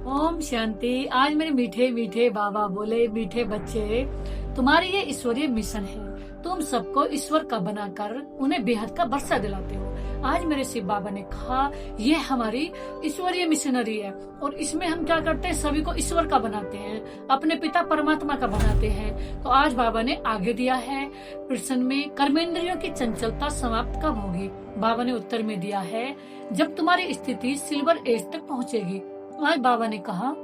ओम शांति। आज मेरे मीठे मीठे बाबा बोले, मीठे बच्चे, तुम्हारी ये ईश्वरीय मिशन है। तुम सबको ईश्वर का बनाकर उन्हें बेहद का वर्षा दिलाते हो। आज मेरे शिव बाबा ने कहा ये हमारी ईश्वरीय मिशनरी है और इसमें हम क्या करते हैं, सभी को ईश्वर का बनाते हैं, अपने पिता परमात्मा का बनाते हैं। तो आज बाबा ने आगे दिया है प्रश्न में, कर्मेंद्रियों की चंचलता समाप्त कब होगी। बाबा ने उत्तर में दिया है, जब तुम्हारी स्थिति सिल्वर एज तक पहुँचेगी। आज बाबा ने कहा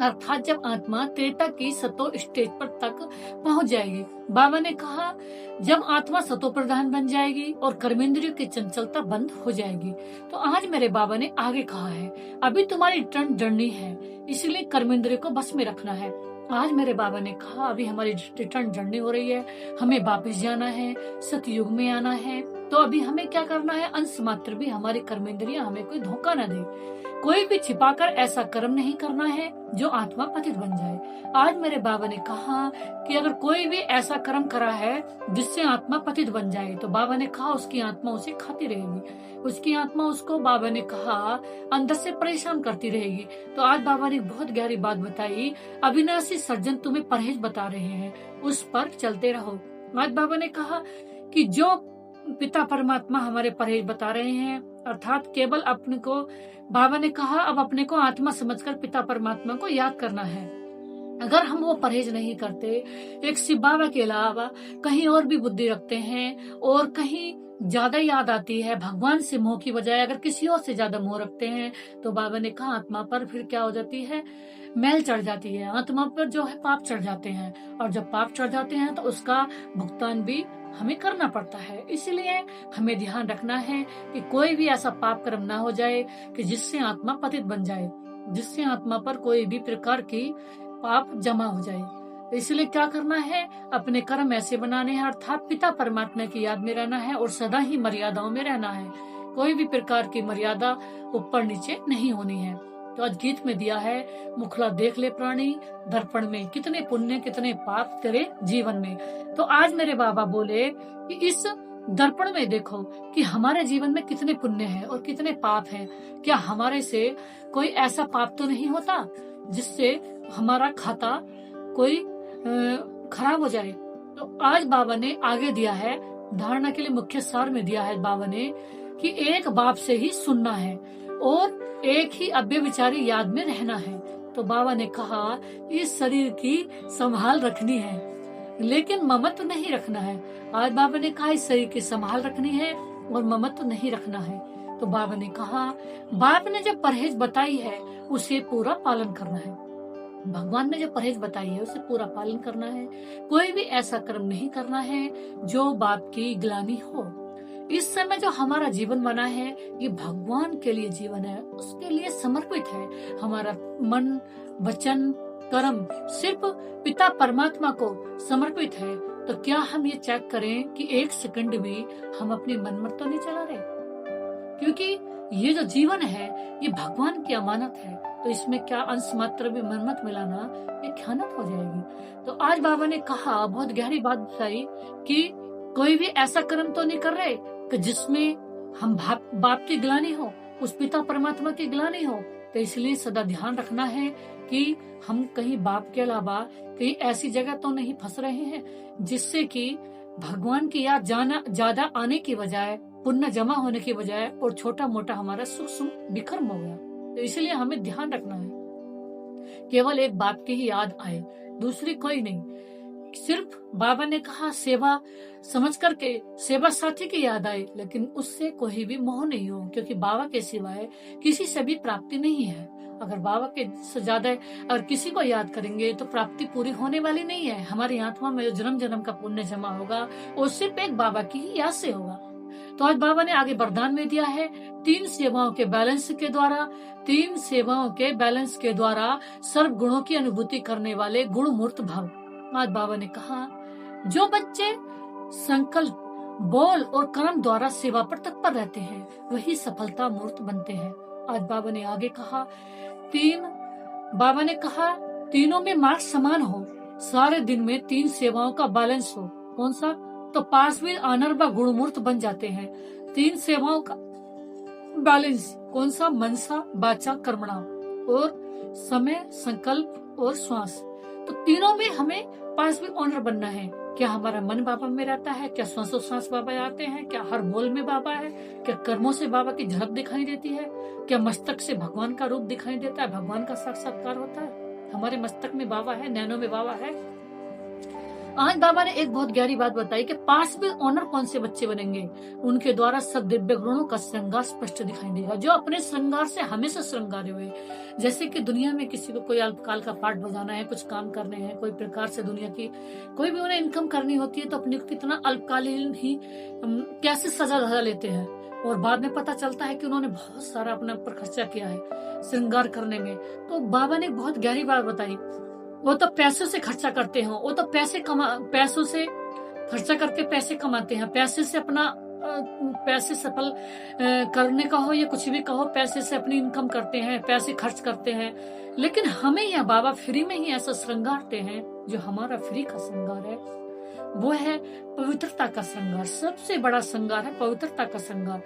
अर्थात जब आत्मा त्रेता की सतो स्टेज पर तक पहुंच जाएगी। बाबा ने कहा जब आत्मा सतो प्रधान बन जाएगी और कर्मेंद्रियों की चंचलता बंद हो जाएगी। तो आज मेरे बाबा ने आगे कहा है, अभी तुम्हारी रिटर्न जर्नी है, इसलिए कर्मेंद्रियों को बस में रखना है। आज मेरे बाबा ने कहा अभी हमारी रिटर्न जर्नी हो रही है, हमें वापस जाना है, सतयुग में आना है। तो अभी हमें क्या करना है, अंश मात्र भी हमारी कर्मेंद्रियां हमें कोई धोखा न दे, कोई भी छिपाकर ऐसा कर्म नहीं करना है जो आत्मा पतित बन जाए। आज मेरे बाबा ने कहा कि अगर कोई भी ऐसा कर्म करा है जिससे आत्मा पतित बन जाए, तो बाबा ने कहा उसकी आत्मा उसे खाती रहेगी, उसकी आत्मा उसको बाबा ने कहा अंदर से परेशान करती रहेगी। तो आज बाबा ने बहुत गहरी बात बताई, अविनाशी सर्जन तुम्हें परहेज बता रहे हैं, उस पर चलते रहो। आज बाबा ने कहा कि जो पिता परमात्मा हमारे परहेज बता रहे हैं, अर्थात केवल अपने को, बाबा ने कहा अब अपने को आत्मा समझकर पिता परमात्मा को याद करना है। अगर हम वो परहेज नहीं करते, एक शिव बाबा के अलावा कहीं और भी बुद्धि रखते हैं और कहीं ज्यादा याद आती है, भगवान से मोह की बजाय अगर किसी और से ज्यादा मोह रखते हैं, तो बाबा ने कहा आत्मा पर फिर क्या हो जाती है, मैल चढ़ जाती है, आत्मा पर जो है पाप चढ़ जाते हैं, और जब पाप चढ़ जाते हैं तो उसका भुगतान भी हमें करना पड़ता है। इसलिए हमें ध्यान रखना है कि कोई भी ऐसा पाप कर्म ना हो जाए कि जिससे आत्मा पतित बन जाए, जिससे आत्मा पर कोई भी प्रकार की पाप जमा हो जाए। इसलिए क्या करना है, अपने कर्म ऐसे बनाने हैं, अर्थात पिता परमात्मा की याद में रहना है और सदा ही मर्यादाओं में रहना है। कोई भी प्रकार की मर्यादा ऊपर नीचे नहीं होनी है। तो आज गीत में दिया है, मुखला देख ले प्राणी, दर्पण में कितने पुण्य कितने पाप तेरे जीवन में। तो आज मेरे बाबा बोले कि इस दर्पण में देखो कि हमारे जीवन में कितने पुण्य हैं और कितने पाप हैं। क्या हमारे से कोई ऐसा पाप तो नहीं होता जिससे हमारा खाता कोई खराब हो जाए। तो आज बाबा ने आगे दिया है, धारणा के लिए मुख्य सार में दिया है बाबा ने कि एक बाप से ही सुनना है और एक ही अव्यभिचारी याद में रहना है। तो बाबा ने कहा इस शरीर की संभाल रखनी है लेकिन ममत्व नहीं रखना है। आज बाबा ने कहा इस शरीर की संभाल रखनी है और ममत्व नहीं रखना है। तो बाबा ने कहा बाप ने जो परहेज बताई है उसे पूरा पालन करना है। भगवान ने जो परहेज बताई है उसे पूरा पालन करना है। कोई भी ऐसा कर्म नहीं करना है जो बाप की ग्लानि हो। इस समय जो हमारा जीवन बना है ये भगवान के लिए जीवन है, उसके लिए समर्पित है। हमारा मन वचन कर्म सिर्फ पिता परमात्मा को समर्पित है। तो क्या हम ये चेक करें कि एक सेकंड में हम अपनी मनमत तो नहीं चला रहे, क्योंकि ये जो जीवन है ये भगवान की अमानत है। तो इसमें क्या अंश मात्र भी मनमत मिलाना ये ख्यानत हो जाएगी। तो आज बाबा ने कहा, बहुत गहरी बात बताई कि कोई भी ऐसा कर्म तो नहीं कर रहे कि जिसमें हम बाप की ग्लानि हो, उस पिता परमात्मा की ग्लानि हो। तो इसलिए सदा ध्यान रखना है कि हम कहीं बाप के अलावा कहीं ऐसी जगह तो नहीं फंस रहे हैं जिससे कि भगवान की याद ज्यादा आने की बजाय, पुण्य जमा होने की बजाय और छोटा मोटा हमारा सुख बिखर हो गया। तो इसलिए हमें ध्यान रखना है केवल एक बाप की ही याद आए, दूसरी कोई नहीं। सिर्फ बाबा ने कहा सेवा समझ करके सेवा साथी की याद आए, लेकिन उससे कोई भी मोह नहीं हो, क्योंकि बाबा के सिवाय किसी से भी प्राप्ति नहीं है। अगर बाबा के से ज्यादा अगर किसी को याद करेंगे तो प्राप्ति पूरी होने वाली नहीं है। हमारी आत्मा में जो जन्म जन्म का पुण्य जमा होगा वो सिर्फ एक बाबा की ही याद से होगा। तो आज बाबा ने आगे वरदान में दिया है, तीन सेवाओं के बैलेंस के द्वारा सर्व गुणों की अनुभूति करने वाले गुण मूर्त भव। आज बाबा ने कहा जो बच्चे संकल्प बोल और कर्म द्वारा सेवा पर तत्पर रहते हैं वही सफलता मूर्त बनते हैं। आज बाबा ने आगे कहा तीनों में मार्ग समान हो, सारे दिन में तीन सेवाओं का बैलेंस हो। कौन सा? तो पार्श्विक आनर व गुणमूर्त बन जाते हैं। तीन सेवाओं का बैलेंस कौन सा? मनसा वाचा कर्मणा। और समय, संकल्प और श्वास। तो तीनों में हमें पांचवी ओनर बनना है। क्या हमारा मन बाबा में रहता है? क्या श्वासोश्वास बाबा आते हैं? क्या हर बोल में बाबा है? क्या कर्मों से बाबा की झलक दिखाई देती है? क्या मस्तक से भगवान का रूप दिखाई देता है? भगवान का साक्षात्कार होता है? हमारे मस्तक में बाबा है, नैनों में बाबा है। आज बाबा ने एक बहुत गहरी बात बताई कि पांचवें ओनर कौन से बच्चे बनेंगे, उनके द्वारा सब दिव्य गुणों का श्रृंगार स्पष्ट दिखाई देगा, जो अपने श्रृंगार से हमेशा श्रृंगारे हुए। जैसे कि दुनिया में किसी को कोई अल्पकाल का पाठ बजाना है, कुछ काम करने हैं, कोई प्रकार से दुनिया की कोई भी उन्हें इनकम करनी होती है, तो अपने कितना अल्पकालीन ही कैसे सजा धजा लेते हैं, और बाद में पता चलता है कि उन्होंने बहुत सारा अपने ऊपर खर्चा किया है श्रृंगार करने में। तो बाबा ने बहुत गहरी बात बताई, वो तो पैसों से खर्चा करते हो, वो तो पैसों से खर्चा करके पैसे कमाते हैं, पैसे से अपना पैसे सफल करने का हो या कुछ भी कहो, पैसे से अपनी इनकम करते हैं, पैसे खर्च करते हैं। लेकिन हमें यह बाबा फ्री में ही ऐसा श्रृंगारते हैं, जो हमारा फ्री का श्रृंगार है वो है पवित्रता का श्रृंगार। सबसे बड़ा श्रृंगार है पवित्रता का श्रृंगार,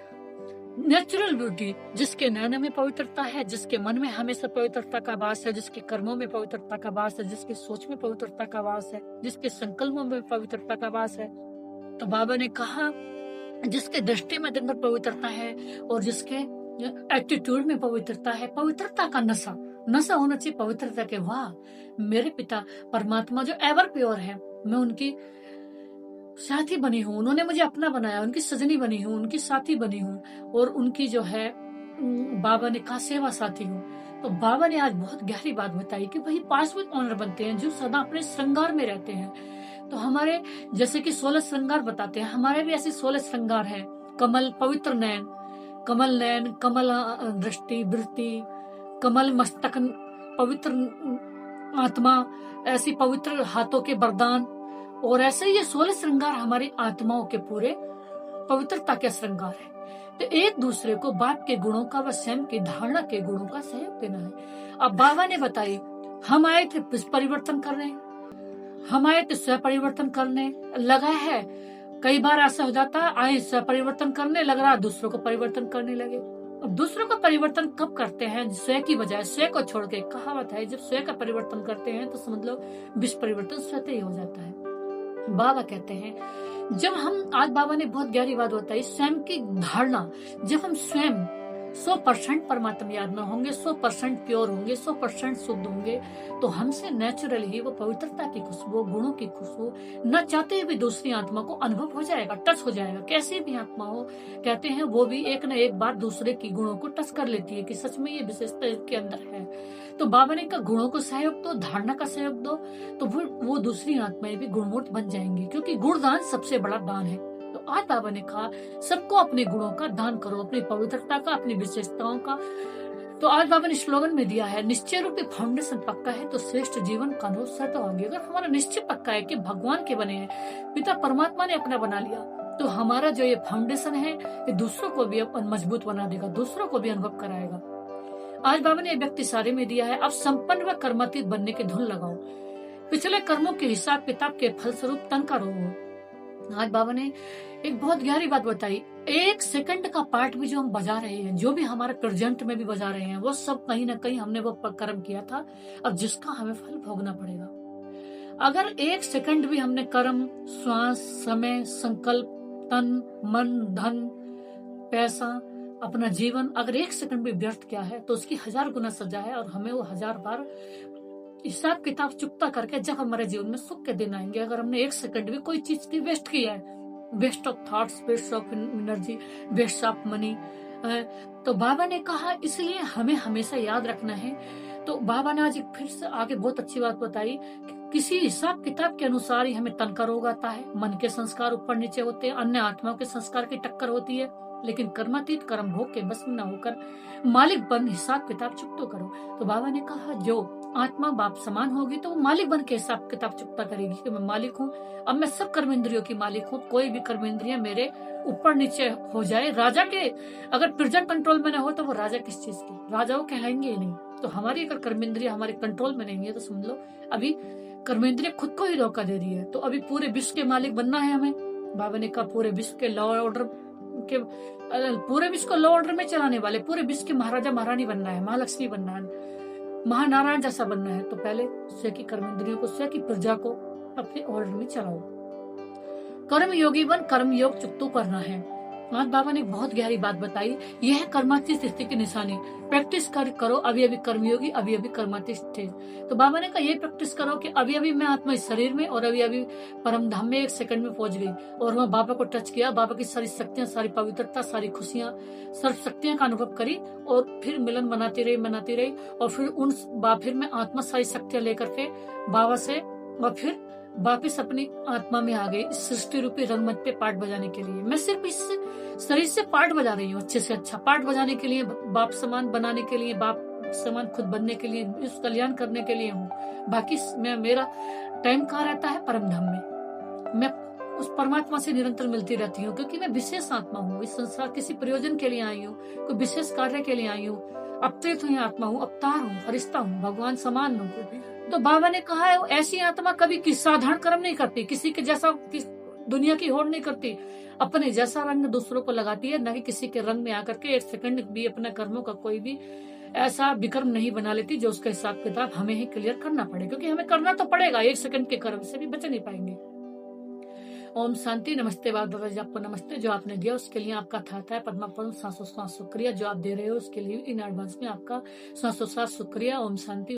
नेचुरल ब्यूटी। जिसके नैन में पवित्रता है, जिसके मन में हमेशा पवित्रता का वास है, जिसके कर्मों में पवित्रता का वास है, जिसकी सोच में पवित्रता का वास है, जिसके संकल्पों में पवित्रता का वास है। तो बाबा ने कहा जिसके दृष्टि में दिन भर पवित्रता है और जिसके एटीट्यूड में पवित्रता है, पवित्रता का नशा होना चाहिए पवित्रता के। वाह, मेरे पिता परमात्मा जो एवर प्योर है, मैं उनकी साथी बनी हूँ, उन्होंने मुझे अपना बनाया, उनकी सजनी बनी हूँ, उनकी साथी बनी हूँ, और उनकी जो है बाबा ने कहा सेवा साथी हूँ। तो बाबा ने आज बहुत गहरी बात बताई कि भाई पांचवें ओनर बनते हैं जो सदा अपने श्रृंगार में रहते हैं। तो हमारे जैसे कि 16 श्रृंगार बताते हैं, हमारे भी ऐसे 16 श्रृंगार हैं। कमल पवित्र नैन, कमल दृष्टि वृत्ति, कमल मस्तक पवित्र आत्मा, ऐसी पवित्र हाथों के वरदान, और ऐसे ये 16 श्रृंगार हमारी आत्माओं के पूरे पवित्रता के श्रृंगार है। तो एक दूसरे को बाप के गुणों का व स्वयं की धारणा के गुणों का सहयोग देना है। अब बाबा ने बताई हम आए थे परिवर्तन करने, हम आए थे स्व परिवर्तन करने, लगा है कई बार ऐसा हो जाता है आए स्व परिवर्तन करने, लग रहा है दूसरों को परिवर्तन करने लगे। अब दूसरों का परिवर्तन कब करते हैं? स्व की बजाय, स्व को छोड़ के। कहावत है जब स्व का परिवर्तन करते हैं तो समझ लो विश्व परिवर्तन स्वतः ही हो जाता है। बाबा कहते हैं जब हम, आज बाबा ने बहुत गहरी बात बताई, स्वयं की धारणा, जब हम स्वयं 100% परमात्मा याद में होंगे, 100% प्योर होंगे, 100% शुद्ध होंगे, तो हमसे नेचुरली ही वो पवित्रता की खुशबू, गुणों की खुशबू न चाहते हुए दूसरी आत्मा को अनुभव हो जाएगा, टच हो जाएगा। कैसी भी आत्मा हो, कहते हैं वो भी एक न एक बार दूसरे की गुणों को टच कर लेती है कि सच में ये विशेषता इसके अंदर है। तो बाबा ने कहा गुणों को सहयोग दो, धारणा का सहयोग दो, तो वो दूसरी आत्माएं भी गुणवंत बन जाएंगी, क्योंकि गुणदान सबसे बड़ा दान है। तो आज बाबा ने कहा सबको अपने गुणों का दान करो, अपनी पवित्रता का, अपनी विशेषताओं का। तो आज बाबा ने स्लोगन में दिया है निश्चय रूपी फाउंडेशन पक्का है तो श्रेष्ठ जीवन का अनुभव स्वतः होंगे। अगर हमारा निश्चय पक्का है कि भगवान के बने हैं, पिता परमात्मा ने अपना बना लिया, तो हमारा जो ये फाउंडेशन है ये दूसरों को भी मजबूत बना देगा, दूसरों को भी अनुभव कराएगा। आज बाबा ने व्यक्ति सारे में दिया है अब संपन्न व कर्मातीत बनने के धुन लगाओ, पिछले कर्मों के हिसाब किताब के फलस्वरूप तन का रोग। आज बाबा ने एक बहुत गहरी बात बताई, एक सेकंड का पार्ट भी जो हम बजा रहे हैं, जो भी हमारे प्रेजेंट में भी बजा रहे हैं, वो सब कहीं ना कहीं हमने वो कर्म किया था, अब जिसका हमें फल भोगना पड़ेगा। अगर एक सेकंड भी हमने कर्म, श्वास, समय, संकल्प, तन, मन, धन, पैसा, अपना जीवन अगर एक सेकंड भी व्यर्थ किया है तो उसकी 1000 गुना सजा है, और हमें वो 1000 बार हिसाब किताब चुकता करके जब हमारे जीवन में सुख के दिन आएंगे, अगर हमने एक सेकंड भी कोई चीज की वेस्ट किया है, waste of thoughts, waste of energy, waste of money, तो बाबा ने कहा इसलिए हमें हमेशा याद रखना है। तो बाबा ने आज फिर से आगे बहुत अच्छी बात बताई, किसी हिसाब किताब के अनुसार ही हमें तन का रोग आता है, मन के संस्कार ऊपर नीचे होते हैं, अन्य आत्माओं के संस्कार की टक्कर होती है, लेकिन कर्मातीत कर्म भोग के बस में न होकर मालिक बन हिसाब किताब चुकता करो। तो बाबा ने कहा जो आत्मा बाप समान होगी तो वो मालिक बन के हिसाब किताब चुकता करेगी कि मैं मालिक हूँ, अब मैं सब कर्मेंद्रियों की मालिक हूँ, कोई भी कर्मेंद्रिय मेरे ऊपर नीचे हो जाए, राजा के अगर प्रजा कंट्रोल में न हो तो वो राजा किस चीज की, राजा वो कहलाएंगे ही नहीं। तो हमारी अगर कर्मेंद्रिय हमारे कंट्रोल में नहीं है तो समझ लो अभी कर्मेंद्रिय खुद को ही धोखा दे रही है। तो अभी पूरे विश्व के मालिक बनना है हमें। बाबा ने कहा पूरे विश्व के लॉ ऑर्डर के, पूरे विश्व को लॉ ऑर्डर में चलाने वाले, पूरे विश्व के महाराजा महारानी बनना है, महालक्ष्मी बनना है। महानारायण जैसा बनना है तो पहले स्वयं की कर्मेंद्रियों को, स्वयं की प्रजा को अपने ऑर्डर में चलाओ। कर्म योगी बन, कर्म योग चुकतो करना है। आज बाबा ने एक बहुत गहरी बात बताई, यह है कर्मातीत स्थिति की निशानी। प्रैक्टिस करो, अभी अभी कर्मयोगी, अभी अभी कर्मातीत स्थिति। तो बाबा ने कहा ये प्रैक्टिस करो कि अभी अभी मैं आत्मा इस शरीर में और अभी अभी परम धाम में 1 सेकंड में पहुंच गई और वहां बाबा को टच किया, बाबा की सारी शक्तियां, सारी पवित्रता, सारी खुशियां, सर्व शक्तियां का अनुभव करी और फिर मिलन बनाती रही और फिर मैं आत्मा सारी शक्तियां लेकर के बाबा से और फिर वापिस अपनी आत्मा में आ गई, इस सृष्टि रूपी रंगमंच पे पार्ट बजाने के लिए। मैं सिर्फ इस शरीर से पार्ट बजा रही हूँ, अच्छे से अच्छा पार्ट बजाने के लिए, बाप समान बनाने के लिए, बाप समान खुद बनने के लिए, इस कल्याण करने के लिए हूँ। बाकी मेरा टाइम कहाँ रहता है? परम धाम में। मैं उस परमात्मा से निरंतर मिलती रहती हूँ क्योंकि मैं विशेष आत्मा हूँ। इस संसार किसी प्रयोजन के लिए आई हूँ, कोई विशेष कार्य के लिए आई हूँ। अवतरित हुई आत्मा हूँ, अवतार हूँ, फरिश्ता हूँ, भगवान समान हूँ। तो बाबा ने कहा है ऐसी आत्मा कभी किसी साधारण कर्म नहीं करती, किसी के जैसा दुनिया की होड़ नहीं करती, अपने जैसा रंग दूसरों को लगाती है, न कि किसी के रंग में आकर के 1 सेकंड भी अपने कर्मों का कोई भी ऐसा विक्रम नहीं बना लेती जो उसका हिसाब किताब हमें ही क्लियर करना पड़े, क्योंकि हमें करना तो पड़ेगा, 1 सेकंड के कर्म से भी बच नहीं पाएंगे। ओम शांति। नमस्ते बाबा जी, आपको नमस्ते। जो आपने दिया उसके लिए आपका था पद्मा परम सांसों शुक्रिया। जो आप दे रहे हो उसके लिए इन एडवांस में आपका सांसों शुक्रिया। ओम शांति।